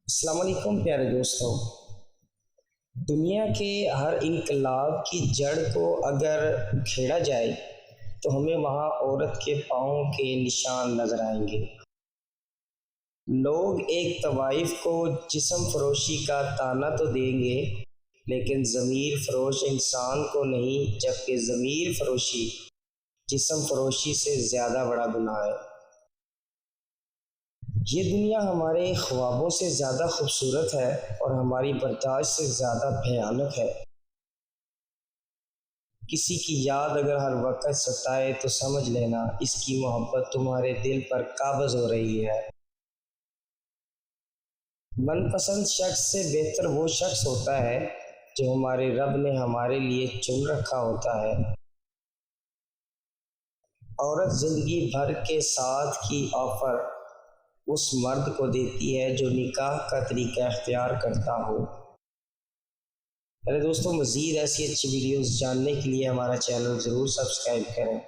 السلام علیکم پیارے دوستوں۔ دنیا کے ہر انقلاب کی جڑ کو اگر کھیڑا جائے تو ہمیں وہاں عورت کے پاؤں کے نشان نظر آئیں گے۔ لوگ ایک طوائف کو جسم فروشی کا طعنہ تو دیں گے، لیکن ضمیر فروش انسان کو نہیں، جبکہ ضمیر فروشی جسم فروشی سے زیادہ بڑا گناہ ہے۔ یہ دنیا ہمارے خوابوں سے زیادہ خوبصورت ہے اور ہماری برداشت سے زیادہ بھیانک ہے۔ کسی کی یاد اگر ہر وقت ستائے تو سمجھ لینا اس کی محبت تمہارے دل پر قابض ہو رہی ہے۔ من پسند شخص سے بہتر وہ شخص ہوتا ہے جو ہمارے رب نے ہمارے لیے چن رکھا ہوتا ہے۔ عورت زندگی بھر کے ساتھ کی آفر اس مرد کو دیتی ہے جو نکاح کا طریقہ اختیار کرتا ہو۔ میرے دوستوں، مزید ایسی اچھی ویڈیوز جاننے کے لیے ہمارا چینل ضرور سبسکرائب کریں۔